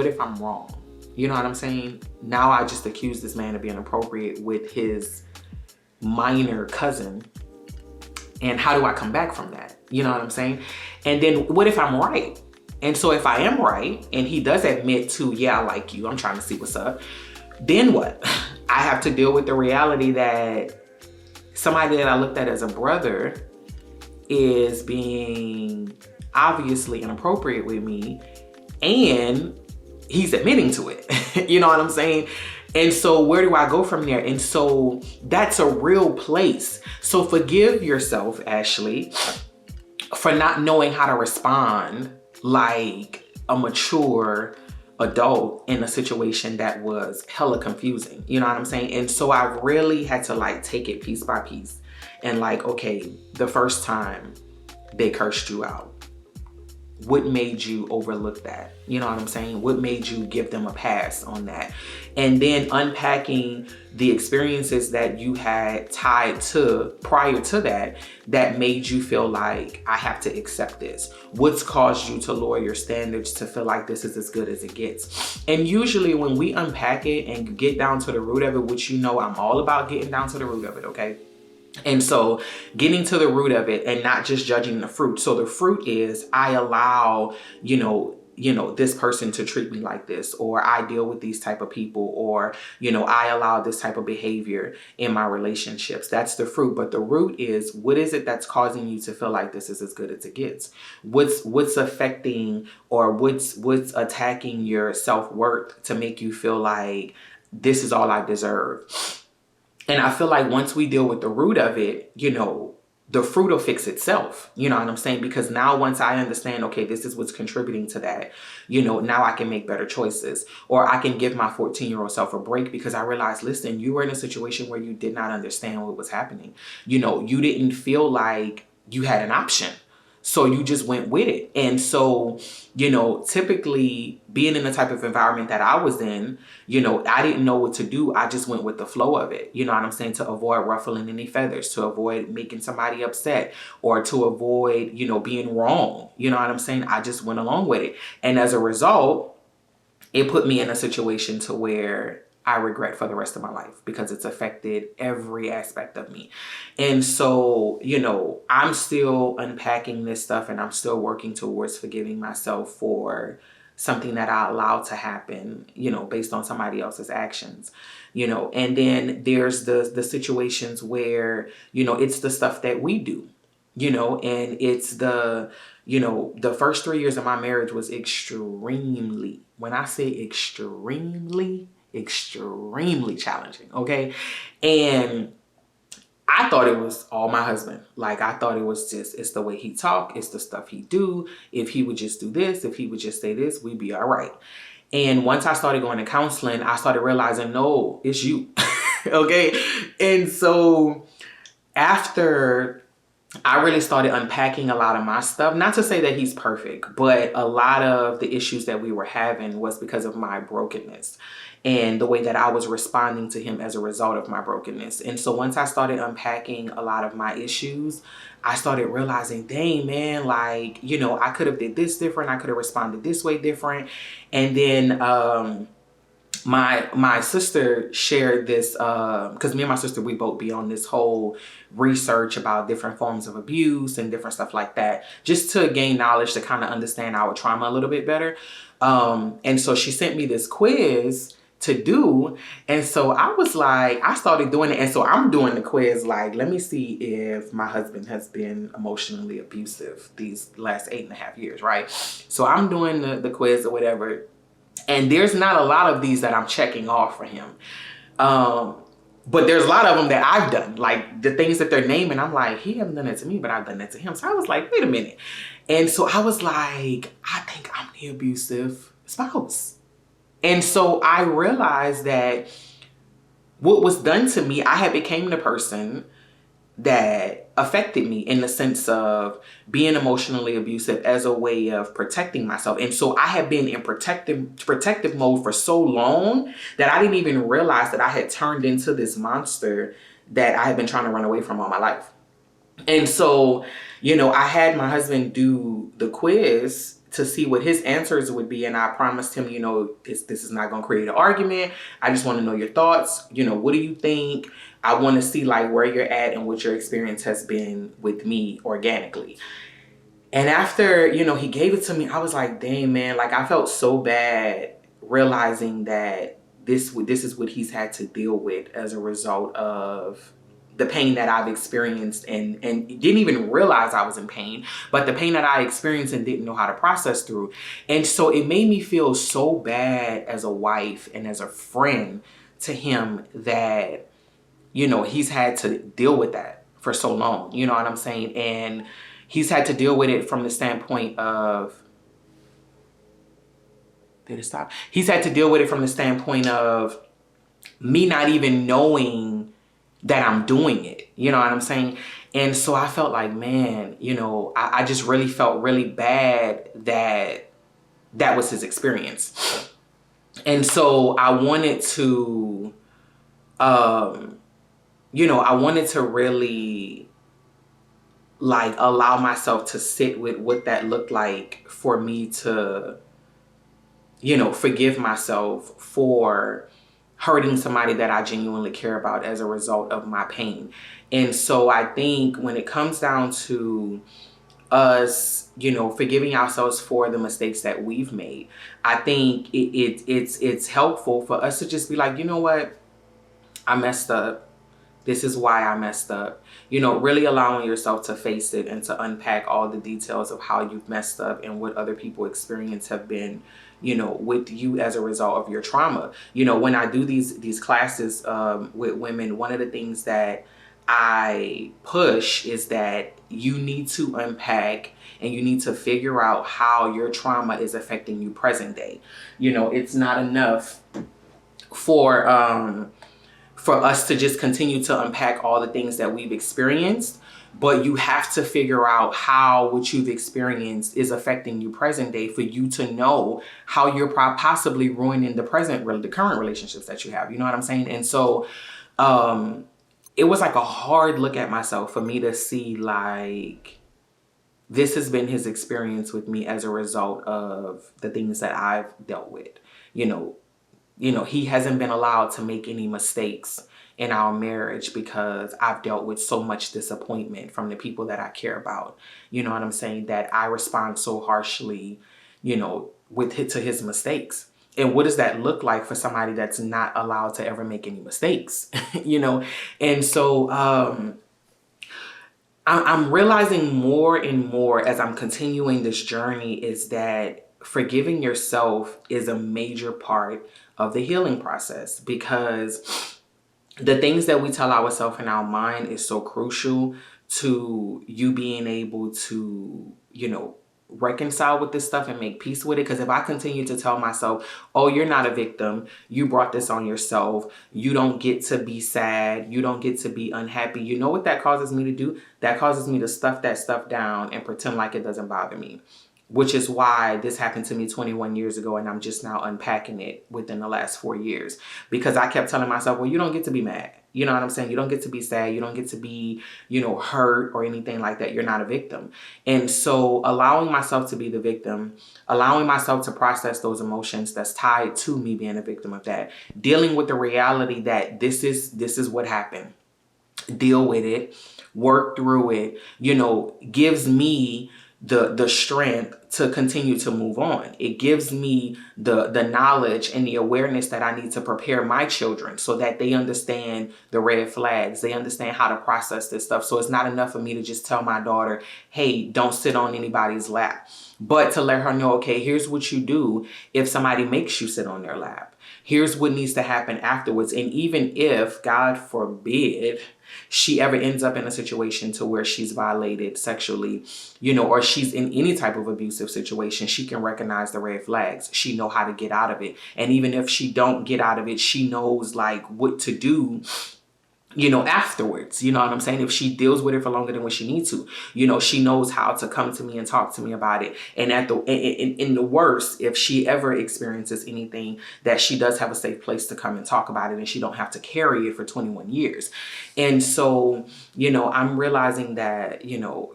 what if I'm wrong? You know what I'm saying? Now I just accuse this man of being inappropriate with his minor cousin. And how do I come back from that? You know what I'm saying? And then what if I'm right? And so if I am right, and he does admit to, yeah, I like you, I'm trying to see what's up, then what? I have to deal with the reality that somebody that I looked at as a brother is being obviously inappropriate with me, and he's admitting to it. You know what I'm saying? And so where do I go from there? And so that's a real place. So forgive yourself, Ashley, for not knowing how to respond like a mature adult in a situation that was hella confusing. You know what I'm saying? And so I really had to like take it piece by piece and like, okay, the first time they cursed you out, what made you overlook that? You know what I'm saying? What made you give them a pass on that? And then unpacking the experiences that you had tied to prior to that, that made you feel like I have to accept this. What's caused you to lower your standards to feel like this is as good as it gets? And usually when we unpack it and get down to the root of it, which you know I'm all about getting down to the root of it, okay? And so getting to the root of it and not just judging the fruit. So the fruit is I allow, this person to treat me like this, or I deal with these type of people, or, I allow this type of behavior in my relationships. That's the fruit. But the root is, what is it that's causing you to feel like this is as good as it gets? What's affecting, or what's attacking your self-worth to make you feel like this is all I deserve? And I feel like once we deal with the root of it, the fruit will fix itself. You know what I'm saying? Because now once I understand, okay, this is what's contributing to that, now I can make better choices. Or I can give my 14-year-old self a break because I realized, listen, you were in a situation where you did not understand what was happening. You didn't feel like you had an option. So you just went with it. And so, typically being in the type of environment that I was in, I didn't know what to do. I just went with the flow of it. You know what I'm saying? To avoid ruffling any feathers, to avoid making somebody upset, or to avoid, being wrong. You know what I'm saying? I just went along with it. And as a result, it put me in a situation to where I regret for the rest of my life because it's affected every aspect of me. And so, I'm still unpacking this stuff, and I'm still working towards forgiving myself for something that I allowed to happen, based on somebody else's actions, and then there's the situations where, it's the stuff that we do, and it's the first 3 years of my marriage was extremely, when I say extremely challenging. Okay. And I thought it was all my husband. Like, I thought it was just, it's the way he talk, it's the stuff he do. If he would just do this, if he would just say this, we'd be all right. And once I started going to counseling, I started realizing, no, it's you. Okay. And so after I really started unpacking a lot of my stuff, not to say that he's perfect, but a lot of the issues that we were having was because of my brokenness and the way that I was responding to him as a result of my brokenness. And so once I started unpacking a lot of my issues, I started realizing, dang, man, like, I could have did this different. I could have responded this way different. And then, my sister shared this, because me and my sister, we both be on this whole research about different forms of abuse and different stuff like that, just to gain knowledge, to kind of understand our trauma a little bit better. And so she sent me this quiz to do. And so I was like, I started doing it. And so I'm doing the quiz, like, let me see if my husband has been emotionally abusive these last 8.5 years, right? So I'm doing the quiz or whatever. And there's not a lot of these that I'm checking off for him. But there's a lot of them that I've done, like the things that they're naming. I'm like, he hasn't done it to me, but I've done it to him. So I was like, wait a minute. And so I was like, I think I'm the abusive spouse. And so I realized that what was done to me, I had became the person that affected me in the sense of being emotionally abusive as a way of protecting myself. And so I had been in protective mode for so long that I didn't even realize that I had turned into this monster that I had been trying to run away from all my life. And so, I had my husband do the quiz to see what his answers would be. And I promised him, you know, this is not going to create an argument. I just want to know your thoughts. You know, what do you think? I want to see like where you're at and what your experience has been with me organically. And after, you know, he gave it to me, I was like, dang, man, like I felt so bad realizing that this is what he's had to deal with as a result of the pain that I've experienced and didn't even realize I was in pain, but the pain that I experienced and didn't know how to process through. And so it made me feel so bad as a wife and as a friend to him that, you know, he's had to deal with that for so long. You know what I'm saying? And he's had to deal with it from the standpoint of, did it stop? He's had to deal with it from the standpoint of me not even knowing that I'm doing it. You know what I'm saying? And so I felt like, man, you know, I just really felt really bad that that was his experience. And so I wanted to, you know, I wanted to really like allow myself to sit with what that looked like for me to, you know, forgive myself for hurting somebody that I genuinely care about as a result of my pain. And so I think when it comes down to us, you know, forgiving ourselves for the mistakes that we've made, I think it's helpful for us to just be like, you know what, I messed up. This is why I messed up. You know, really allowing yourself to face it and to unpack all the details of how you've messed up and what other people experience have been, you know, with you as a result of your trauma. You know, when I do these classes with women, one of the things that I push is that you need to unpack and you need to figure out how your trauma is affecting you present day. You know, it's not enough for us to just continue to unpack all the things that we've experienced, but you have to figure out how what you've experienced is affecting you present day for you to know how you're possibly ruining the current relationships that you have. You know what I'm saying? And so it was like a hard look at myself for me to see like this has been his experience with me as a result of the things that I've dealt with. You know, he hasn't been allowed to make any mistakes in our marriage because I've dealt with so much disappointment from the people that I care about. You know what I'm saying? That I respond so harshly, you know, to his mistakes. And what does that look like for somebody that's not allowed to ever make any mistakes? You know? And so I'm realizing more and more as I'm continuing this journey is that forgiving yourself is a major part of the healing process, because the things that we tell ourselves in our mind is so crucial to you being able to, you know, reconcile with this stuff and make peace with it. Because if I continue to tell myself, oh, you're not a victim, you brought this on yourself, you don't get to be sad, you don't get to be unhappy, you know what that causes me to do? That causes me to stuff that stuff down and pretend like it doesn't bother me. Which is why this happened to me 21 years ago and I'm just now unpacking it within the last 4 years. Because I kept telling myself, well, you don't get to be mad. You know what I'm saying? You don't get to be sad. You don't get to be, you know, hurt or anything like that. You're not a victim. And so allowing myself to be the victim, allowing myself to process those emotions that's tied to me being a victim of that, dealing with the reality that this is what happened. Deal with it, work through it, you know, gives me the strength to continue to move on. It gives me the knowledge and the awareness that I need to prepare my children so that they understand the red flags. They understand how to process this stuff. So it's not enough for me to just tell my daughter, hey, don't sit on anybody's lap. But to let her know, okay, here's what you do if somebody makes you sit on their lap. Here's what needs to happen afterwards. And even if, God forbid, she ever ends up in a situation to where she's violated sexually, you know, or she's in any type of abusive situation, she can recognize the red flags. She know how to get out of it. And even if she don't get out of it, she knows like what to do afterwards, you know what I'm saying? If she deals with it for longer than what she needs to, she knows how to come to me and talk to me about it. And at the in the worst, if she ever experiences anything, that she does have a safe place to come and talk about it, and she don't have to carry it for 21 years. And so, I'm realizing that,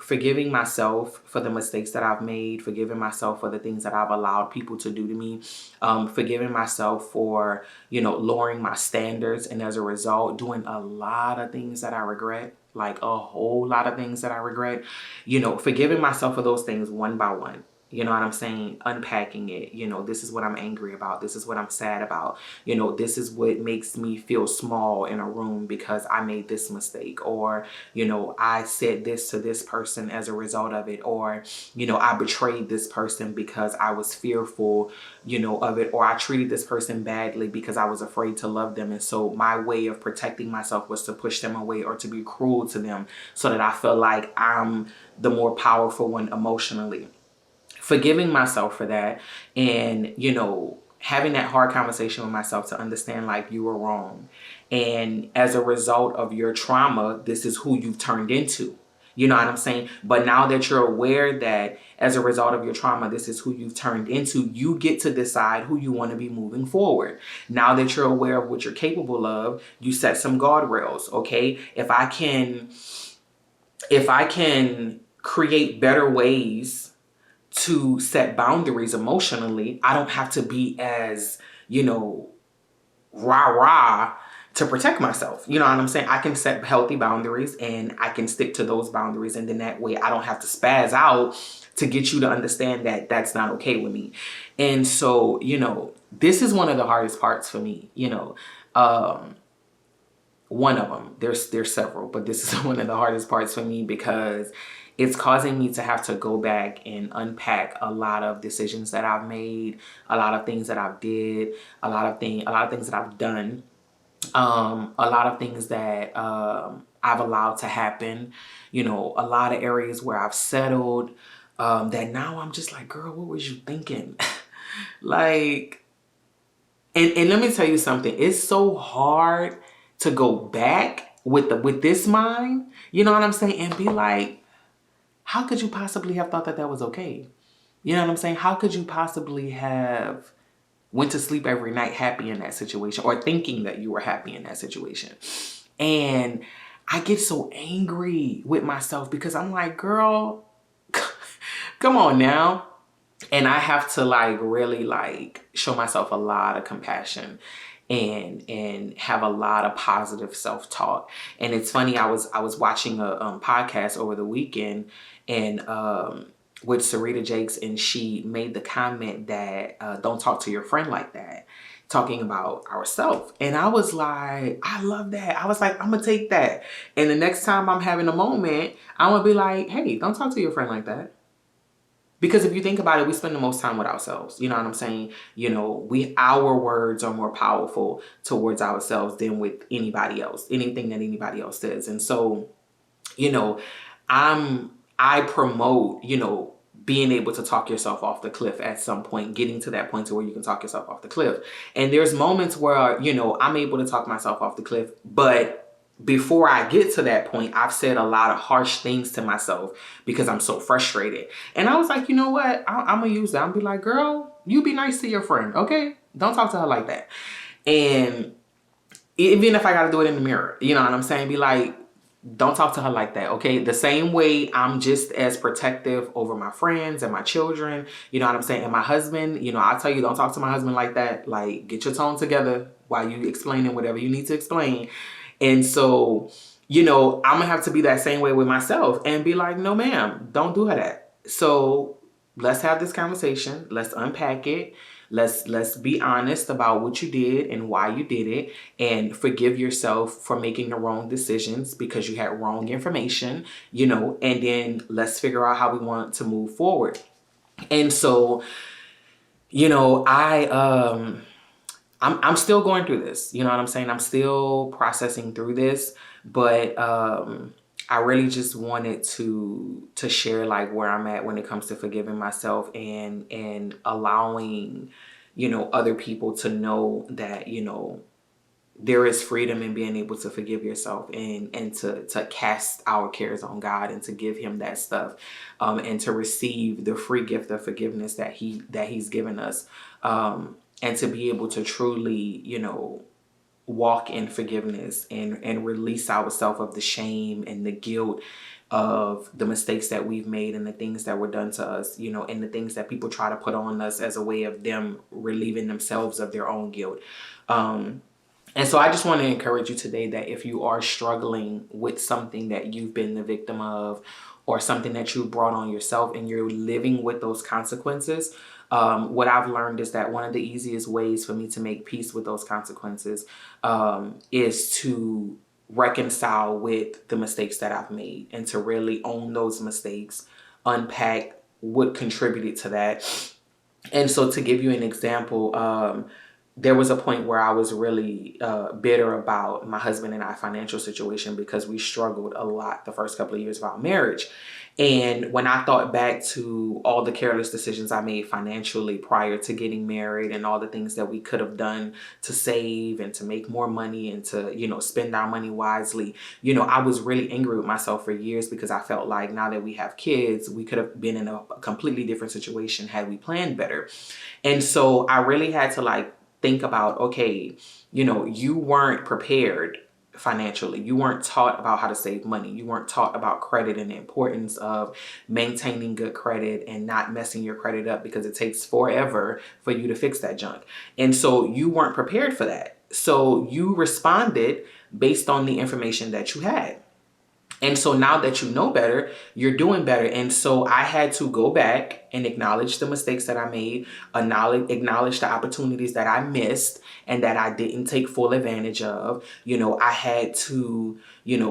forgiving myself for the mistakes that I've made, forgiving myself for the things that I've allowed people to do to me, forgiving myself for, lowering my standards, and as a result, doing a lot of things that I regret, like a whole lot of things that I regret, forgiving myself for those things one by one. You know what I'm saying? Unpacking it. This is what I'm angry about. This is what I'm sad about. This is what makes me feel small in a room because I made this mistake. Or, I said this to this person as a result of it. Or, I betrayed this person because I was fearful, of it. Or I treated this person badly because I was afraid to love them. And so my way of protecting myself was to push them away or to be cruel to them so that I feel like I'm the more powerful one emotionally. Forgiving myself for that, and having that hard conversation with myself to understand, like, you were wrong, and as a result of your trauma, this is who you've turned into. You know what I'm saying? But now that you're aware that as a result of your trauma, this is who you've turned into, you get to decide who you want to be moving forward. Now that you're aware of what you're capable of, you set some guardrails. Okay, if I can create better ways to set boundaries emotionally, I don't have to be as, rah-rah to protect myself. You know what I'm saying? I can set healthy boundaries and I can stick to those boundaries. And then that way I don't have to spaz out to get you to understand that that's not okay with me. And so, this is one of the hardest parts for me, one of them. There's several, but this is one of the hardest parts for me because it's causing me to have to go back and unpack a lot of decisions that I've made, a lot of things that I've did, a lot of things that I've done, a lot of things that I've allowed to happen, a lot of areas where I've settled, that now I'm just like, girl, what was you thinking? Like, and let me tell you something, it's so hard to go back with this mind, you know what I'm saying, and be like, how could you possibly have thought that that was okay? You know what I'm saying? How could you possibly have went to sleep every night happy in that situation, or thinking that you were happy in that situation? And I get so angry with myself because I'm like, girl, come on now. And I have to really show myself a lot of compassion and have a lot of positive self-talk. And it's funny, I was watching a podcast over the weekend, and with Sarita Jakes, and she made the comment that don't talk to your friend like that, talking about ourselves. And I was like, I love that. I was like, I'm gonna take that, and the next time I'm having a moment, I'm gonna be like, hey, don't talk to your friend like that. Because if you think about it, we spend the most time with ourselves. You know what I'm saying? Our words are more powerful towards ourselves than with anybody else, anything that anybody else says. And so, I promote, being able to talk yourself off the cliff at some point, getting to that point to where you can talk yourself off the cliff. And there's moments where, I'm able to talk myself off the cliff, but before I get to that point, I've said a lot of harsh things to myself because I'm so frustrated. And I was like, you know what? I'm going to use that. I'm be like, girl, you be nice to your friend, okay? Don't talk to her like that. And even if I got to do it in the mirror, you know what I'm saying? Be like, don't talk to her like that, okay? The same way I'm just as protective over my friends and my children, you know what I'm saying? And my husband, I tell you, don't talk to my husband like that. Like, get your tone together while you explaining whatever you need to explain. And so, I'm going to have to be that same way with myself and be like, no, ma'am, don't do her that. So let's have this conversation. Let's unpack it. Let's be honest about what you did and why you did it, and forgive yourself for making the wrong decisions because you had wrong information, and then let's figure out how we want to move forward. And so, I'm still going through this. You know what I'm saying? I'm still processing through this, but I really just wanted to share where I'm at when it comes to forgiving myself and allowing, other people to know that, there is freedom in being able to forgive yourself and to cast our cares on God and to give him that stuff, and to receive the free gift of forgiveness that he's given us, and to be able to truly, walk in forgiveness and release ourselves of the shame and the guilt of the mistakes that we've made and the things that were done to us, and the things that people try to put on us as a way of them relieving themselves of their own guilt. And so I just want to encourage you today that if you are struggling with something that you've been the victim of, or something that you brought on yourself and you're living with those consequences, what I've learned is that one of the easiest ways for me to make peace with those consequences is to reconcile with the mistakes that I've made and to really own those mistakes, unpack what contributed to that. And so to give you an example, there was a point where I was really bitter about my husband and I financial situation because we struggled a lot the first couple of years of our marriage. And when I thought back to all the careless decisions I made financially prior to getting married and all the things that we could have done to save and to make more money and to, spend our money wisely, I was really angry with myself for years because I felt like now that we have kids, we could have been in a completely different situation had we planned better. And so I really had to think about, okay, you weren't prepared financially. You weren't taught about how to save money. You weren't taught about credit and the importance of maintaining good credit and not messing your credit up because it takes forever for you to fix that junk. And so you weren't prepared for that. So you responded based on the information that you had. And so now that you know better, you're doing better. And so I had to go back and acknowledge the mistakes that I made, acknowledge the opportunities that I missed and that I didn't take full advantage of. I had to,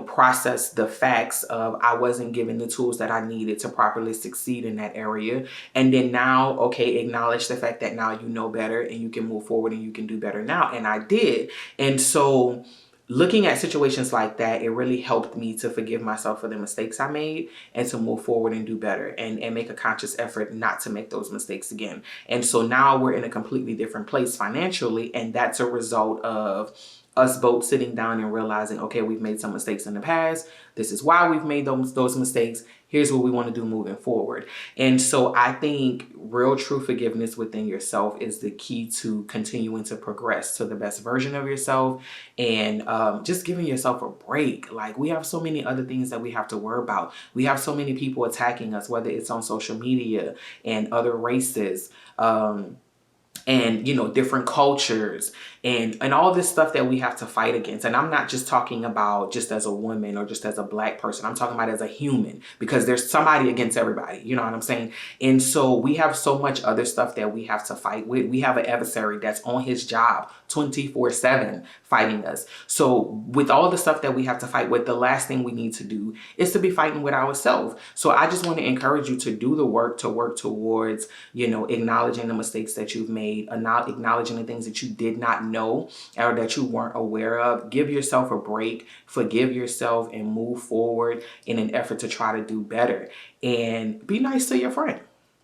process the facts of I wasn't given the tools that I needed to properly succeed in that area. And then now, okay, acknowledge the fact that now you know better and you can move forward and you can do better now. And I did. And so looking at situations like that, it really helped me to forgive myself for the mistakes I made and to move forward and do better and make a conscious effort not to make those mistakes again. And so now we're in a completely different place financially, and that's a result of us both sitting down and realizing, okay, we've made some mistakes in the past. This is why we've made those mistakes. Here's what we want to do moving forward. And so I think real true forgiveness within yourself is the key to continuing to progress to the best version of yourself and just giving yourself a break. We have so many other things that we have to worry about. We have so many people attacking us, whether it's on social media and other races, and different cultures and all this stuff that we have to fight against. And I'm not just talking about just as a woman or just as a Black person. I'm talking about as a human, because there's somebody against everybody. You know what I'm saying? And so we have so much other stuff that we have to fight with. We have an adversary that's on his job 24/7 fighting us. So with all the stuff that we have to fight with, the last thing we need to do is to be fighting with ourselves. So I just want to encourage you to do the work, to work towards, acknowledging the mistakes that you've made, acknowledging the things that you did not know or that you weren't aware of. Give yourself a break, forgive yourself, and move forward in an effort to try to do better. And be nice to your friend.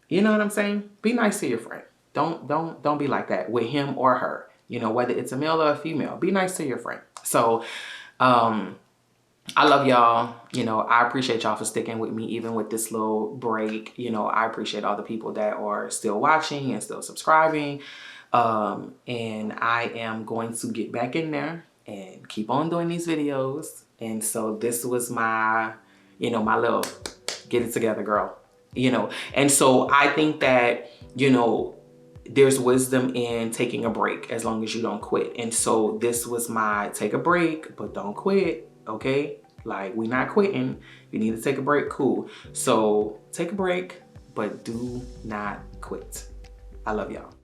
You know what I'm saying? Be nice to your friend. Don't be like that with him or her. Whether it's a male or a female, be nice to your friend. So, I love y'all. I appreciate y'all for sticking with me even with this little break. I appreciate all the people that are still watching and still subscribing. And I am going to get back in there and keep on doing these videos. And so this was my, my little get it together, girl. And so I think that, there's wisdom in taking a break as long as you don't quit. And so this was my take a break, but don't quit, okay? We're not quitting. If you need to take a break, cool. So take a break, but do not quit. I love y'all.